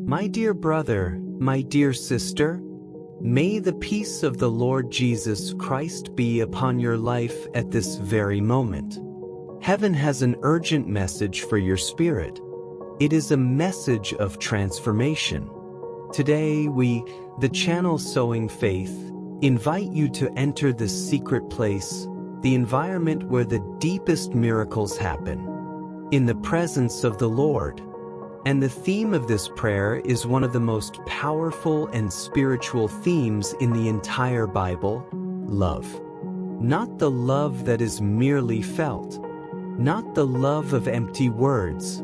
My dear brother, my dear sister, may the peace of the Lord Jesus Christ be upon your life at this very moment. Heaven has an urgent message for your spirit. It is a message of transformation. Today the channel Sowing Faith, invite you to enter this secret place, the environment where the deepest miracles happen, in the presence of the Lord. And the theme of this prayer is one of the most powerful and spiritual themes in the entire Bible: love. Not the love that is merely felt, not the love of empty words,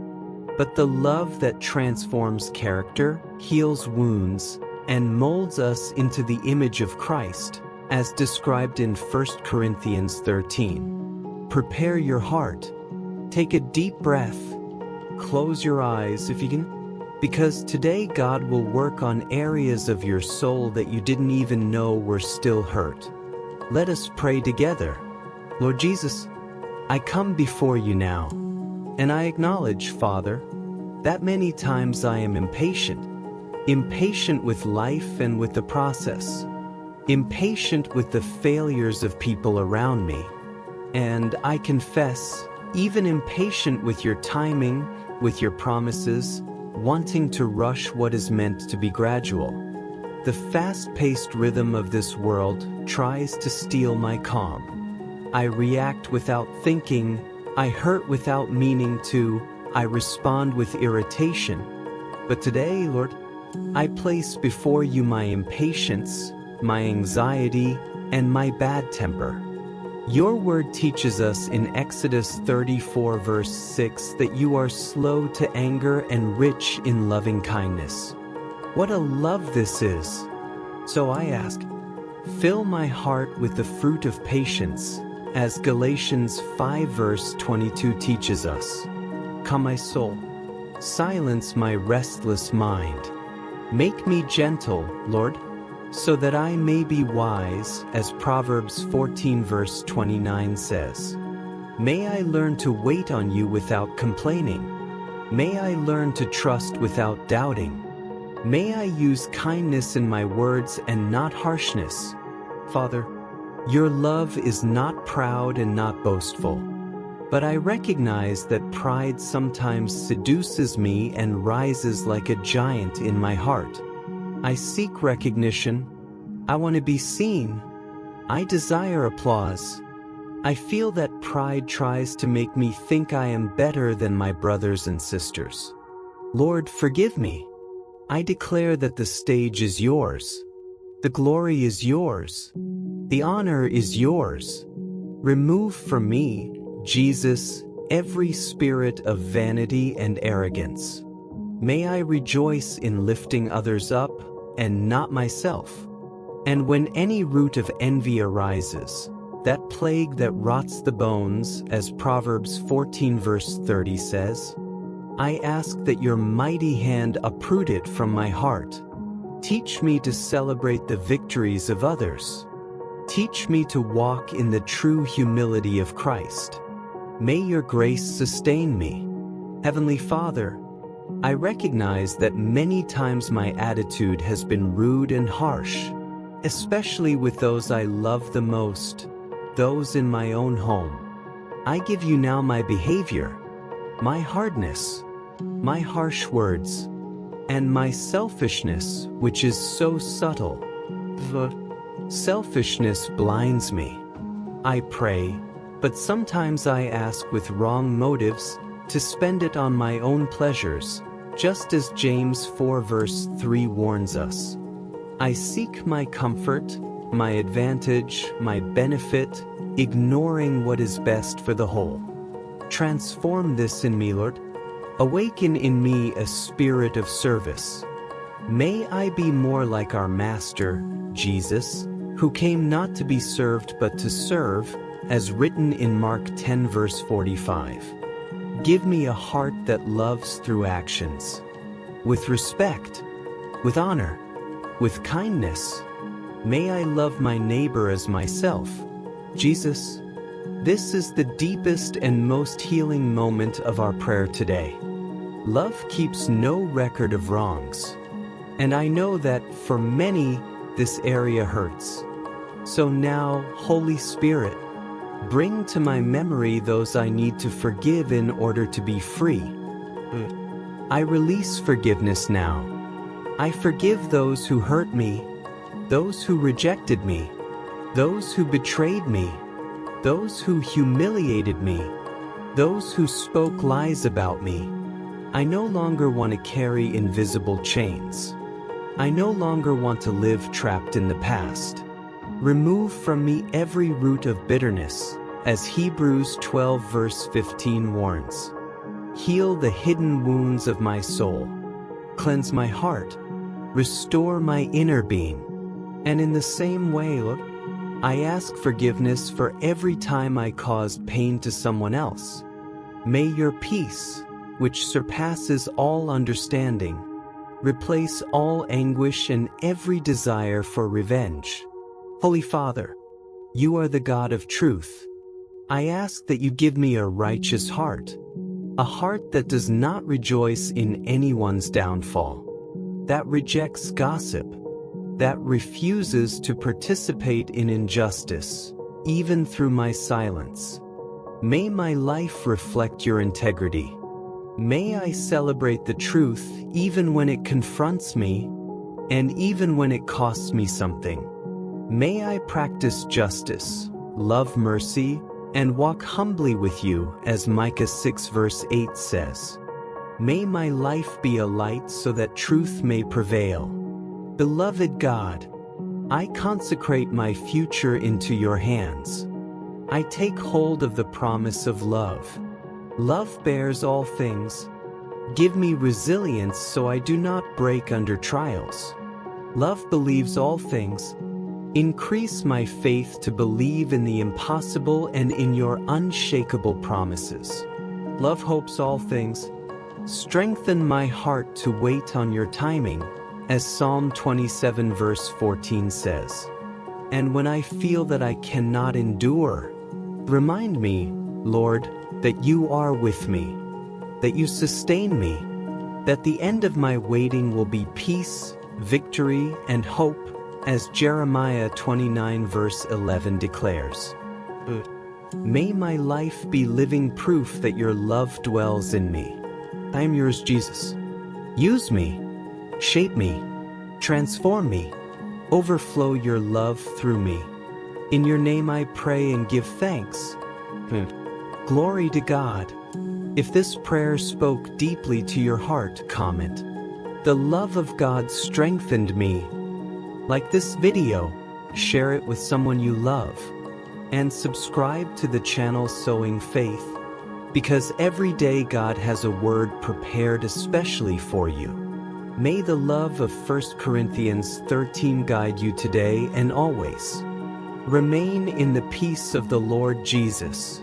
but the love that transforms character, heals wounds, and molds us into the image of Christ, as described in 1 Corinthians 13. Prepare your heart. Take a deep breath. Close your eyes if you can, because today God will work on areas of your soul that you didn't even know were still hurt. Let us pray together. Lord Jesus, I come before you now, and I acknowledge, Father, that many times I am impatient with life and with the process, impatient with the failures of people around me, and I confess, even impatient with your timing, with your promises, wanting to rush what is meant to be gradual. The fast-paced rhythm of this world tries to steal my calm. I react without thinking, I hurt without meaning to, I respond with irritation. But today, Lord, I place before you my impatience, my anxiety, and my bad temper. Your word teaches us in Exodus 34 verse 6 that you are slow to anger and rich in loving kindness. What a love this is! So I ask, fill my heart with the fruit of patience, as Galatians 5 verse 22 teaches us. Come my soul, silence my restless mind. Make me gentle, Lord, so that I may be wise, as Proverbs 14 verse 29 says. May I learn to wait on you without complaining. May I learn to trust without doubting. May I use kindness in my words and not harshness. Father, your love is not proud and not boastful, but I recognize that pride sometimes seduces me and rises like a giant in my heart. I seek recognition. I want to be seen. I desire applause. I feel that pride tries to make me think I am better than my brothers and sisters. Lord, forgive me. I declare that the stage is yours. The glory is yours. The honor is yours. Remove from me, Jesus, every spirit of vanity and arrogance. May I rejoice in lifting others up and not myself. And when any root of envy arises, that plague that rots the bones, as Proverbs 14 verse 30 says, I ask that your mighty hand uproot it from my heart. Teach me to celebrate the victories of others. Teach me to walk in the true humility of Christ. May your grace sustain me. Heavenly Father, I recognize that many times my attitude has been rude and harsh, especially with those I love the most, those in my own home. I give you now my behavior, my hardness, my harsh words, and my selfishness, which is so subtle. Selfishness blinds me. I pray, but sometimes I ask with wrong motives to spend it on my own pleasures, just as James 4 verse 3 warns us. I seek my comfort, my advantage, my benefit, ignoring what is best for the whole. Transform this in me, Lord. Awaken in me a spirit of service. May I be more like our Master, Jesus, who came not to be served but to serve, as written in Mark 10 verse 45. Give me a heart that loves through actions, with respect, with honor, with kindness. May I love my neighbor as myself. Jesus, this is the deepest and most healing moment of our prayer today. Love keeps no record of wrongs. And I know that, for many, this area hurts. So now, Holy Spirit, bring to my memory those I need to forgive in order to be free. I release forgiveness now. I forgive those who hurt me, those who rejected me, those who betrayed me, those who humiliated me, those who spoke lies about me. I no longer want to carry invisible chains. I no longer want to live trapped in the past. Remove from me every root of bitterness, as Hebrews 12 verse 15 warns. Heal the hidden wounds of my soul. Cleanse my heart. Restore my inner being. And in the same way, I ask forgiveness for every time I caused pain to someone else. May your peace, which surpasses all understanding, replace all anguish and every desire for revenge. Holy Father, you are the God of truth. I ask that you give me a righteous heart, a heart that does not rejoice in anyone's downfall, that rejects gossip, that refuses to participate in injustice, even through my silence. May my life reflect your integrity. May I celebrate the truth even when it confronts me, and even when it costs me something. May I practice justice, love mercy, and walk humbly with you, as Micah 6 verse 8 says. May my life be a light so that truth may prevail. Beloved God, I consecrate my future into your hands. I take hold of the promise of love. Love bears all things. Give me resilience so I do not break under trials. Love believes all things. Increase my faith to believe in the impossible and in your unshakable promises. Love hopes all things. Strengthen my heart to wait on your timing, as Psalm 27 verse 14 says. And when I feel that I cannot endure, remind me, Lord, that you are with me, that you sustain me, that the end of my waiting will be peace, victory, and hope, as Jeremiah 29 verse 11 declares. May my life be living proof that your love dwells in me. I am yours, Jesus. Use me, shape me, transform me, overflow your love through me. In your name I pray and give thanks. Glory to God. If this prayer spoke deeply to your heart, comment. The love of God strengthened me. Like this video, share it with someone you love, and subscribe to the channel Sowing Faith, because every day God has a word prepared especially for you. May the love of 1 Corinthians 13 guide you today and always. Remain in the peace of the Lord Jesus.